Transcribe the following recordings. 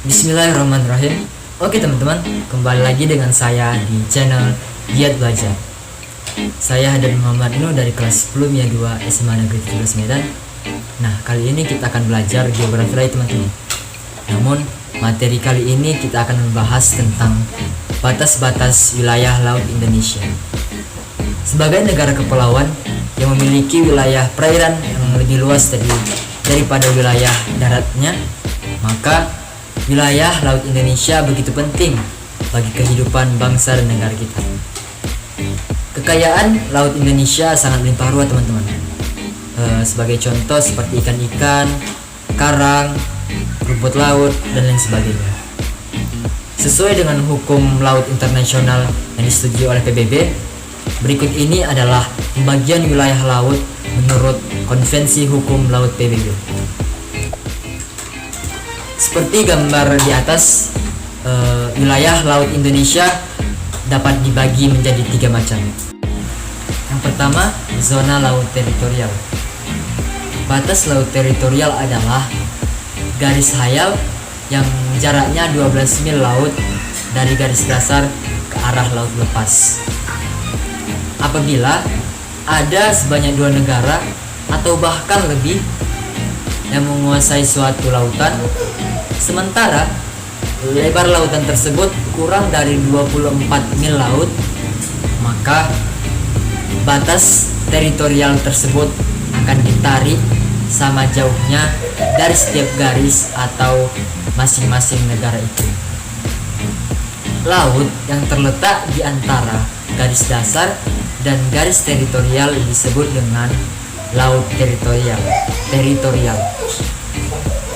Bismillahirrahmanirrahim. Oke teman-teman, kembali lagi dengan saya di channel Giat Belajar. Saya Hadan Muhammad Inu dari kelas 10 MIA 2 SMA Negeri 17 Medan. Nah, kali ini kita akan belajar geografi lagi teman-teman. Namun, materi kali ini kita akan membahas tentang batas-batas wilayah laut Indonesia. Sebagai negara kepulauan yang memiliki wilayah perairan yang lebih luas daripada wilayah daratnya, maka wilayah laut Indonesia begitu penting bagi kehidupan bangsa dan negara kita. Kekayaan laut Indonesia sangat melimpah ruah teman-teman. Sebagai contoh seperti ikan-ikan, karang, rumput laut, dan lain sebagainya. Sesuai dengan hukum laut internasional yang disetujui oleh PBB, berikut ini adalah pembagian wilayah laut menurut Konvensi Hukum Laut PBB. Seperti gambar di atas, wilayah laut Indonesia dapat dibagi menjadi 3 macam. Yang pertama, zona laut teritorial. Batas laut teritorial adalah garis hayal yang jaraknya 12 mil laut dari garis dasar ke arah laut lepas. Apabila ada sebanyak 2 negara atau bahkan lebih yang menguasai suatu lautan, sementara lebar lautan tersebut kurang dari 24 mil laut, maka batas teritorial tersebut akan ditarik sama jauhnya dari setiap garis atau masing-masing negara itu. Laut yang terletak di antara garis dasar dan garis teritorial disebut dengan laut teritorial.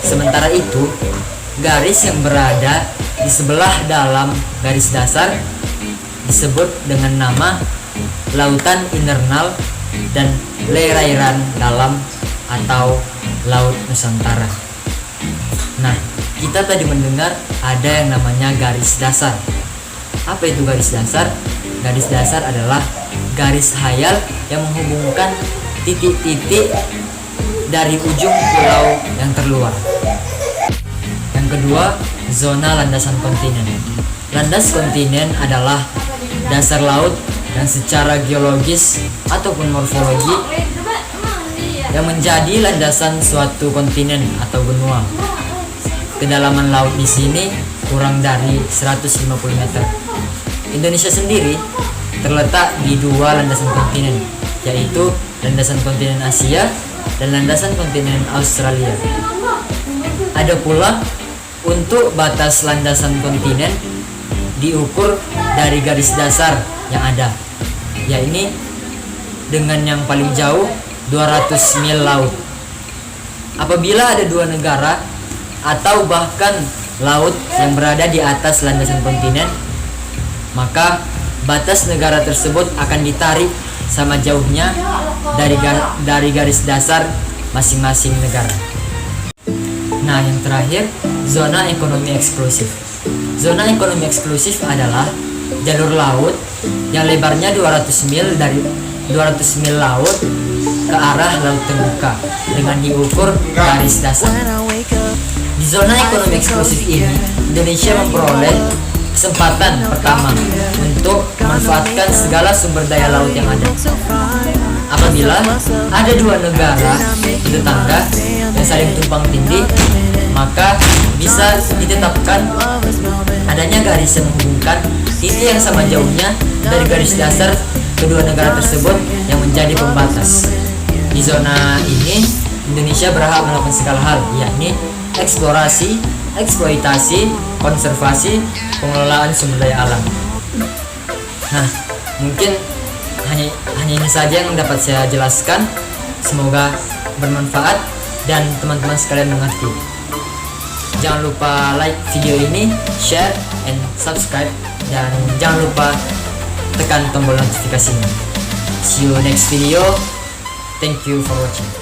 Sementara itu, garis yang berada di sebelah dalam garis dasar disebut dengan nama lautan internal dan perairan dalam atau laut Nusantara. Nah, kita tadi mendengar ada yang namanya garis dasar. Apa itu garis dasar? Garis dasar adalah garis hayal yang menghubungkan titik-titik dari ujung pulau yang terluar. Yang kedua, zona landasan kontinen. Landas kontinen adalah dasar laut yang secara geologis ataupun morfologi yang menjadi landasan suatu kontinen atau benua. Kedalaman laut di sini kurang dari 150 meter. Indonesia sendiri terletak di 2 landasan kontinen, yaitu landasan kontinen Asia dan landasan kontinen Australia. Ada pula untuk batas landasan kontinen diukur dari garis dasar yang ada, yakni dengan yang paling jauh 200 mil laut. Apabila ada 2 negara atau bahkan laut yang berada di atas landasan kontinen, maka batas negara tersebut akan ditarik sama jauhnya dari garis dasar masing-masing negara. Nah, yang terakhir, zona ekonomi eksklusif. Zona ekonomi eksklusif adalah jalur laut yang lebarnya 200 mil dari 200 mil laut ke arah laut terbuka dengan diukur garis dasar. Di zona ekonomi eksklusif ini, Indonesia memperoleh kesempatan pertama untuk memanfaatkan segala sumber daya laut yang ada. Apabila ada 2 negara tetangga yang saling tumpang tindih, maka bisa ditetapkan adanya garis yang menghubungkan titik yang sama jauhnya dari garis dasar kedua negara tersebut yang menjadi pembatas. Di zona ini, Indonesia berhak melakukan segala hal, yakni eksplorasi, eksploitasi, konservasi, pengelolaan sumber daya alam. Nah, mungkin hanya ini saja yang dapat saya jelaskan. Semoga bermanfaat dan teman-teman sekalian mengerti. Jangan lupa like video ini, share, and subscribe, dan jangan lupa tekan tombol notifikasinya. See you next video. Thank you for watching.